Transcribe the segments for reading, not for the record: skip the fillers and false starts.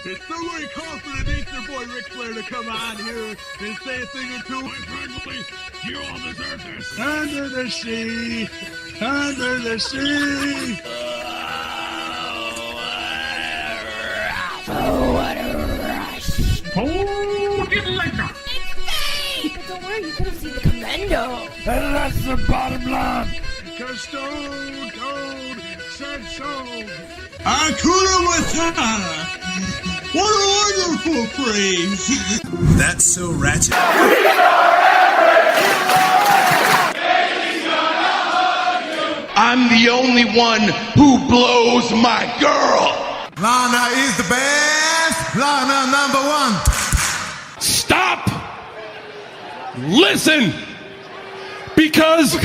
It's still very confident Easter boy Ric Flair to come on here and say a thing or two. Quite frankly, you all deserve this. Under the sea, under the sea. Oh, what a rush. Oh, get liquor. It's me! But don't worry, you could have seen the commando. And that's the bottom line. Because Stone Cold said so. Hakuna Matata. What a wonderful phrase. That's so ratchet. I'm the only one who blows my girl. Lana is the best. Lana number one. Stop. Listen. Because.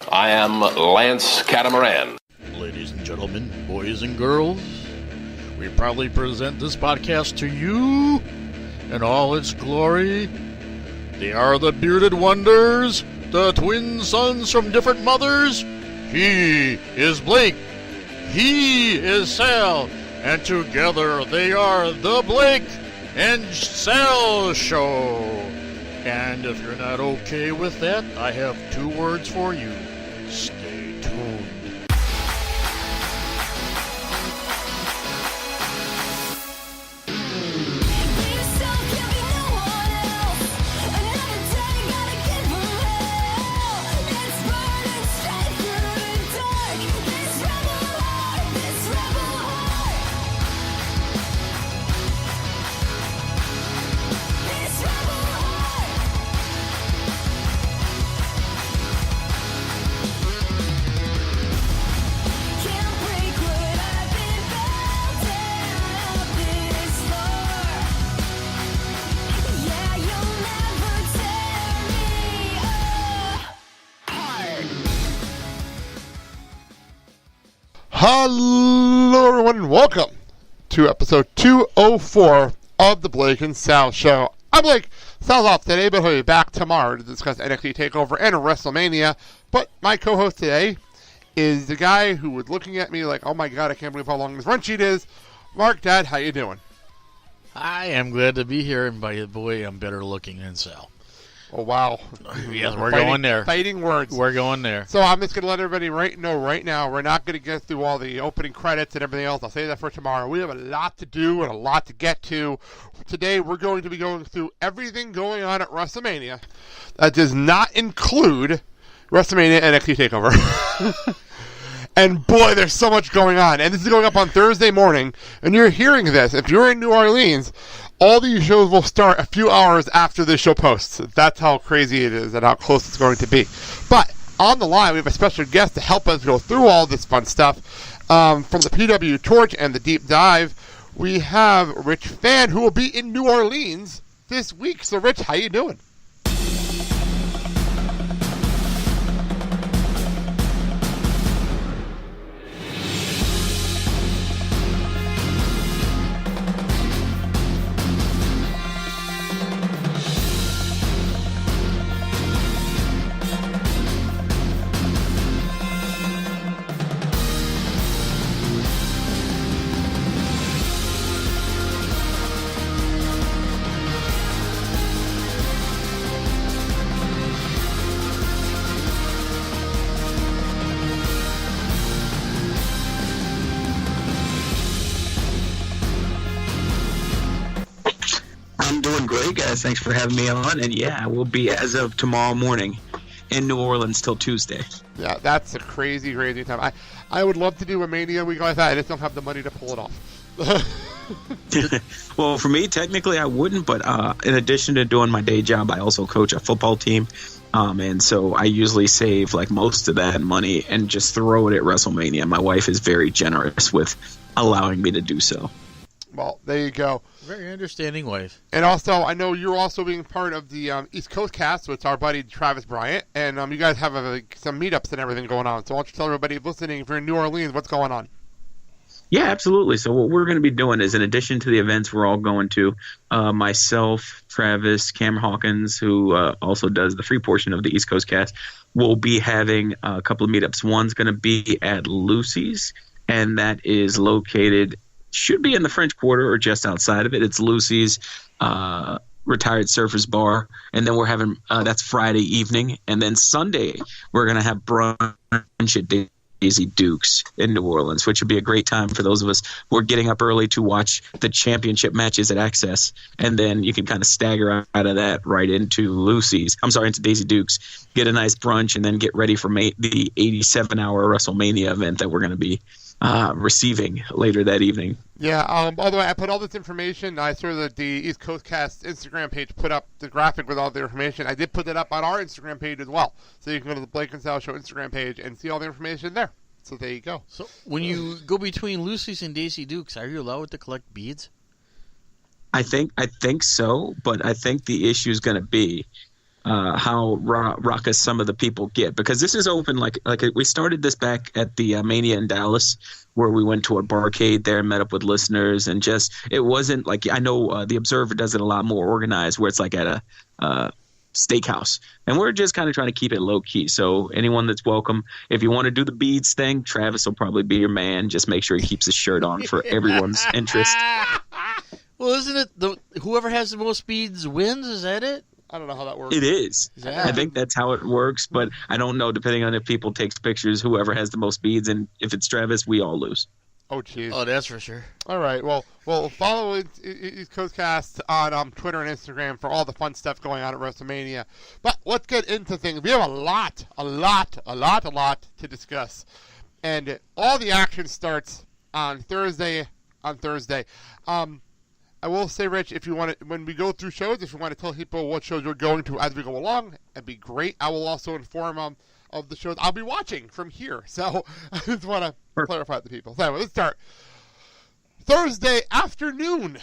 I am Lance Catamaran. Ladies and gentlemen, boys and girls, we proudly present this podcast to you in all its glory. They are the bearded wonders, the twin sons from different mothers. He is Blake, he is Sal, and together they are the Blake and Sal Show. And if you're not okay with that, I have two words for you. Stay tuned. Hello everyone and welcome to episode 204 of the Blake and Sal Show. I'm Blake, Sal's off today, but he'll be back tomorrow to discuss NXT Takeover and WrestleMania. But my co-host today is the guy who was looking at me like, oh my god, I can't believe how long this run sheet is. Mark, Dad, how you doing? I am glad to be here, and by the way, I'm better looking than Sal. Oh wow. Yes, we're going there. Fighting words. We're going there. So I'm just going to let everybody know right now, we're not going to get through all the opening credits and everything else. I'll save that for tomorrow. We have a lot to do and a lot to get to. Today we're going to be going through everything going on at WrestleMania. That does not include WrestleMania and NXT Takeover. And boy, there's so much going on. And this is going up on Thursday morning. And you're hearing this. If you're in New Orleans, all these shows will start a few hours after this show posts. That's how crazy it is and how close it's going to be. But on the line, we have a special guest to help us go through all this fun stuff. From the PW Torch and the Deep Dive, we have Rich Fann, who will be in New Orleans this week. So, Rich, how you doing? I'm doing great, guys. Thanks for having me on. And yeah, we'll be as of tomorrow morning in New Orleans till Tuesday. Yeah, that's a crazy, crazy time. I would love to do a Mania week like that. I just don't have the money to pull it off. Well, for me, technically I wouldn't, but in addition to doing my day job, I also coach a football team. And so I usually save like most of that money and just throw it at WrestleMania. My wife is very generous with allowing me to do so. Well, there you go. Very understanding wife. And also, I know you're also being part of the East Coast cast with our buddy Travis Bryant, and you guys have some meetups and everything going on. So why don't you tell everybody listening, if you're in New Orleans, what's going on? Yeah, absolutely. So what we're going to be doing is, in addition to the events we're all going to, myself, Travis, Cameron Hawkins, who also does the free portion of the East Coast cast, will be having a couple of meetups. One's going to be at Lucy's, and that is located, should be in the French Quarter or just outside of it. It's Lucy's Retired Surfers Bar, and then we're having that's Friday evening, and then Sunday we're going to have brunch at Daisy Dukes in New Orleans, which would be a great time for those of us who are getting up early to watch the championship matches at Axxess, and then you can kind of stagger out of that right into into Daisy Dukes, get a nice brunch, and then get ready for the 87-hour WrestleMania event that we're going to be receiving later that evening. Yeah, by the way, I put all this information. I saw that the East Coast Cast Instagram page put up the graphic with all the information. I did put it up on our Instagram page as well. So you can go to the Blake and Sal Show Instagram page and see all the information there. So there you go. So when you go between Lucy's and Daisy Dukes, are you allowed to collect beads? I think so, but I think the issue is going to be how raucous some of the people get, because this is open like we started this back at the Mania in Dallas, where we went to a barcade there and met up with listeners, and just it wasn't like, I know the Observer does it a lot more organized, where it's like at a steakhouse, and we're just kind of trying to keep it low key. So anyone that's welcome, if you want to do the beads thing, Travis will probably be your man. Just make sure he keeps his shirt on for everyone's interest. Well, isn't it whoever has the most beads wins? Is that it? I don't know how that works. It is. I think that's how it works, but I don't know, depending on if people takes pictures, whoever has the most beads, and if it's Travis, we all lose. Oh, jeez. Oh, that's for sure. All right. Well, follow East Coast Cast on Twitter and Instagram for all the fun stuff going on at WrestleMania. But let's get into things. We have a lot to discuss. And all the action starts on Thursday. I will say, Rich, if you want to, when we go through shows, if you want to tell people what shows you're going to as we go along, that'd be great. I will also inform them of the shows I'll be watching from here. So I just want to clarify to people. So let's start. Thursday afternoon.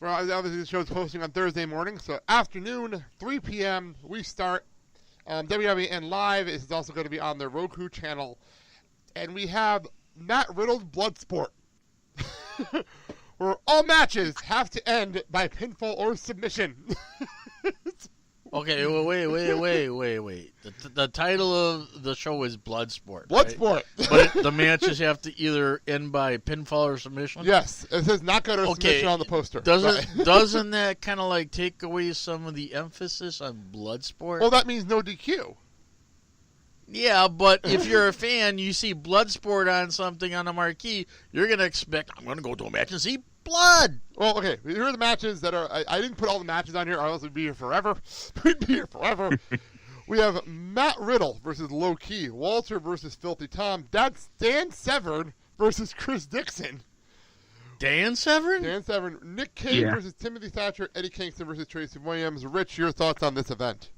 Well, obviously the show's posting on Thursday morning, so afternoon, 3 p.m. we start. WWE Live is also going to be on their Roku channel. And we have Matt Riddle's Bloodsport. Where all matches have to end by pinfall or submission. Okay, wait. The title of the show is Bloodsport. Bloodsport. Right? But the matches have to either end by pinfall or submission? Yes. It says knockout or submission on the poster. Doesn't that kind of like take away some of the emphasis on Bloodsport? Well, that means no DQ. Yeah, but if you're a fan, you see Bloodsport on something on a marquee, you're going to expect, I'm going to go to a match and see blood. Well, okay, here are the matches that are, I didn't put all the matches on here, or else we'd be here forever. We'd be here forever. We have Matt Riddle versus Low Key, Walter versus Filthy Tom, that's Dan Severn versus Chris Dixon. Dan Severn? Dan Severn. Nick Cage versus Timothy Thatcher, Eddie Kingston versus Tracy Williams. Rich, your thoughts on this event?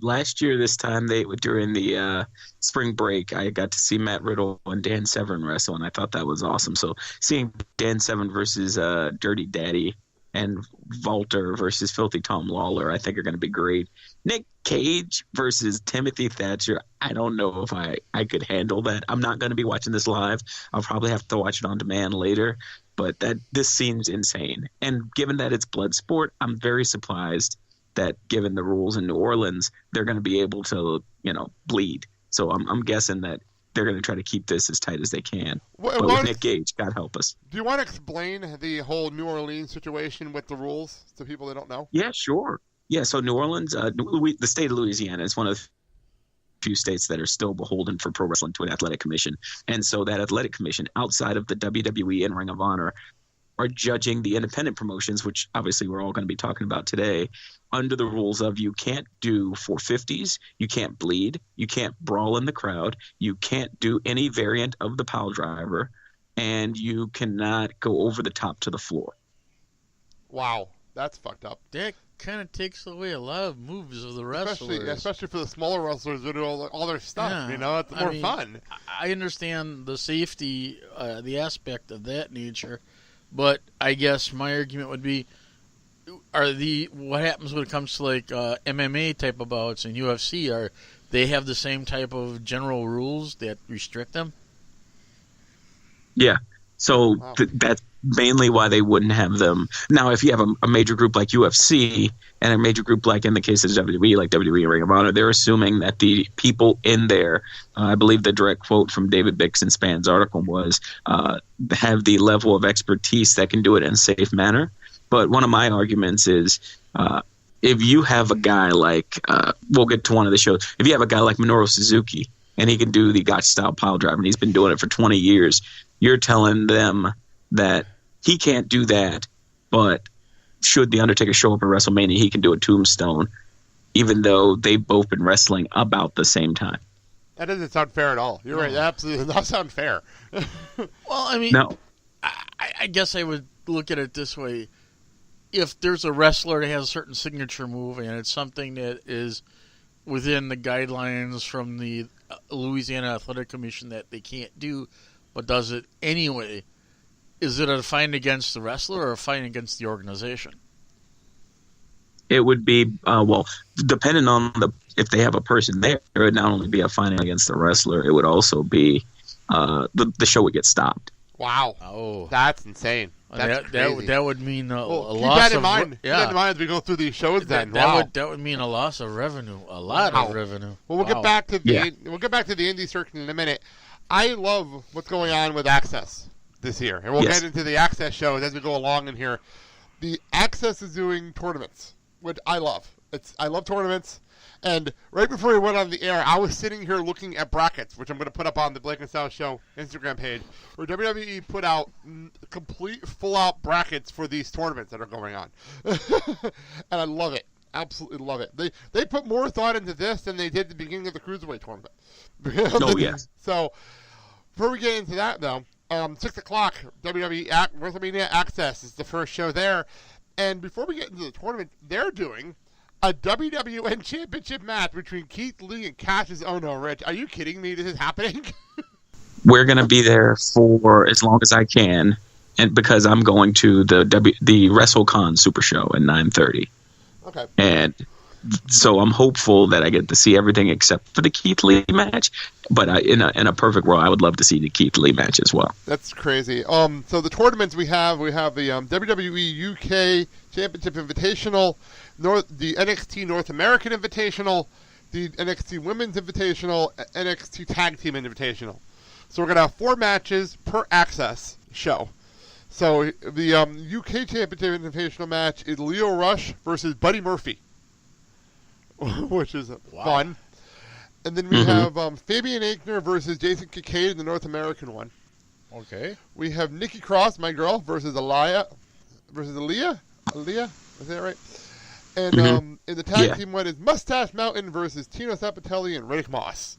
Last year this time, during the spring break, I got to see Matt Riddle and Dan Severn wrestle, and I thought that was awesome. So seeing Dan Severn versus Dirty Daddy and Walter versus Filthy Tom Lawler, I think are going to be great. Nick Cage versus Timothy Thatcher, I don't know if I could handle that. I'm not going to be watching this live. I'll probably have to watch it on demand later, but this seems insane. And given that it's Bloodsport, I'm very surprised that given the rules in New Orleans, they're going to be able to, bleed. So I'm guessing that they're going to try to keep this as tight as they can. But with Nick Gage, God help us. Do you want to explain the whole New Orleans situation with the rules to people that don't know? Yeah, sure. Yeah, so New Orleans, the state of Louisiana is one of the few states that are still beholden for pro wrestling to an athletic commission. And so that athletic commission, outside of the WWE and Ring of Honor, are judging the independent promotions, which obviously we're all going to be talking about today, under the rules of you can't do 450s, you can't bleed, you can't brawl in the crowd, you can't do any variant of the pile driver, and you cannot go over the top to the floor. Wow, that's fucked up. That kind of takes away a lot of moves of the wrestlers. Especially for the smaller wrestlers who do all their stuff, it's more fun. I understand the safety, the aspect of that nature. But I guess my argument would be, what happens when it comes to like MMA type of bouts and UFC? They have the same type of general rules that restrict them? Yeah, So that's mainly why they wouldn't have them. Now, if you have a major group like UFC and a major group like in the case of WWE, like WWE Ring of Honor, they're assuming that the people in there, I believe the direct quote from David Bixenspan's article was, have the level of expertise that can do it in a safe manner. But one of my arguments is if you have a guy like, we'll get to one of the shows, if you have a guy like Minoru Suzuki and he can do the gotcha-style pile driver and he's been doing it for 20 years, you're telling them that he can't do that, but should The Undertaker show up at WrestleMania, he can do a tombstone, even though they've both been wrestling about the same time. That doesn't sound fair at all. You're right. That absolutely does not sound fair. Well, I mean, No. I guess I would look at it this way. If there's a wrestler that has a certain signature move and it's something that is within the guidelines from the Louisiana Athletic Commission that they can't do, but does it anyway, is it a fine against the wrestler or a fine against the organization? It would be, well, depending on if they have a person there, it would not only be a fine against the wrestler, it would also be the show would get stopped. Wow. Oh, That's insane. That's crazy. that would mean a Keep loss that in of mind. Keep yeah. that in mind as we go through these shows. Then That would mean a loss of revenue, a lot of revenue. Well, we'll get back to the indie circuit in a minute. I love what's going on with Axxess this year, and we'll get into the Axxess shows as we go along in here. The Axxess is doing tournaments, which I love. I love tournaments. And right before we went on the air, I was sitting here looking at brackets, which I'm going to put up on the Blake and Sal Show Instagram page, where WWE put out complete, full-out brackets for these tournaments that are going on. And I love it. Absolutely love it. They put more thought into this than they did at the beginning of the Cruiserweight tournament. Oh, yes. So, before we get into that, though, 6 o'clock, WWE Wrestlemania Axxess is the first show there. And before we get into the tournament, they're doing a WWN Championship match between Keith Lee and Cassius Ohno. Rich, are you kidding me? This is happening? We're going to be there for as long as I can, and because I'm going to the WrestleCon Super Show at 9:30. Okay. And so I'm hopeful that I get to see everything except for the Keith Lee match. But in a perfect world, I would love to see the Keith Lee match as well. That's crazy. So the tournaments we have the WWE UK Championship Invitational, the NXT North American Invitational, the NXT Women's Invitational, NXT Tag Team Invitational. So we're going to have 4 matches per Axxess show. So the UK Championship Invitational match is Leo Rush versus Buddy Murphy, which is fun. And then we have Fabian Aichner versus Jason Kincaid in the North American one. Okay. We have Nikki Cross, my girl, versus Aaliyah. Aaliyah? Is that right? And in the tag team one is Mustache Mountain versus Tino Sappatelli and Riddick Moss.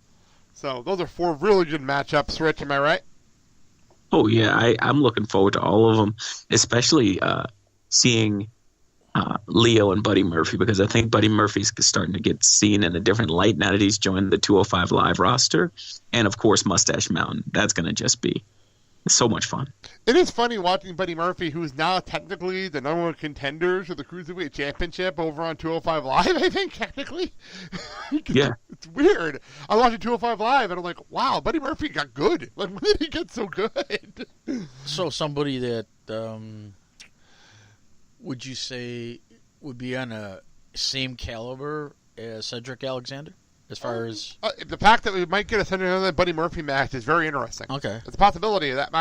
So those are 4 really good matchups, Rich, am I right? Oh, yeah. I'm looking forward to all of them, especially seeing Leo and Buddy Murphy, because I think Buddy Murphy's starting to get seen in a different light now that he's joined the 205 Live roster. And, of course, Mustache Mountain. That's going to just be so much fun. It is funny watching Buddy Murphy, who's now technically the number 1 contender for the Cruiserweight Championship over on 205 Live, I think, technically. Yeah. It's weird. I'm watching 205 Live, and I'm like, wow, Buddy Murphy got good. Like, when did he get so good? So somebody that, would you say, would be on a same caliber as Cedric Alexander? As far as the fact that we might get another Buddy Murphy match is very interesting. Okay. It's a possibility of that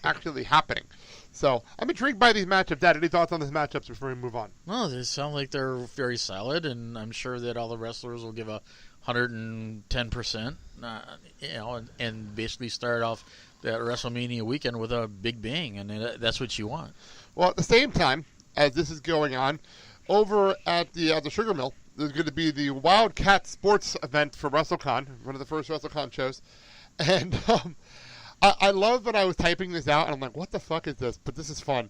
actually happening. So I'm intrigued by these matchups. Dad, any thoughts on these matchups before we move on? well, they sound like they're very solid, and I'm sure that all the wrestlers will give 110%, and basically start off that WrestleMania weekend with a big bang, and that's what you want. Well, at the same time, as this is going on, over at the Sugar Mill, there's going to be the Wildcat Sports event for WrestleCon, one of the first WrestleCon shows. And I love that I was typing this out, and I'm like, what the fuck is this? But this is fun.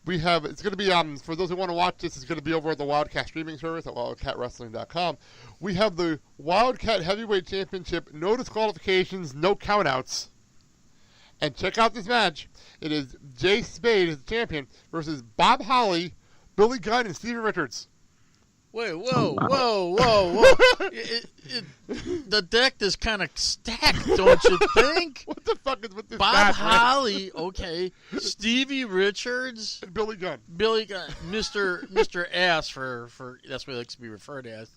It's going to be, for those who want to watch this, it's going to be over at the Wildcat streaming service at wildcatwrestling.com. We have the Wildcat Heavyweight Championship, no disqualifications, no countouts. And check out this match. It is Jay Spade as the champion versus Bob Holly, Billy Gunn, and Steven Richards. Wait, So, whoa. The deck is kind of stacked, don't you think? What the fuck is with this Bob match, man? Holly, okay. Stevie Richards. And Billy Gunn. Mr. Ass for that's what he likes to be referred as.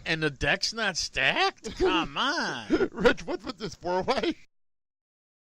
And the deck's not stacked? Come on. Rich, what's with this 4-way?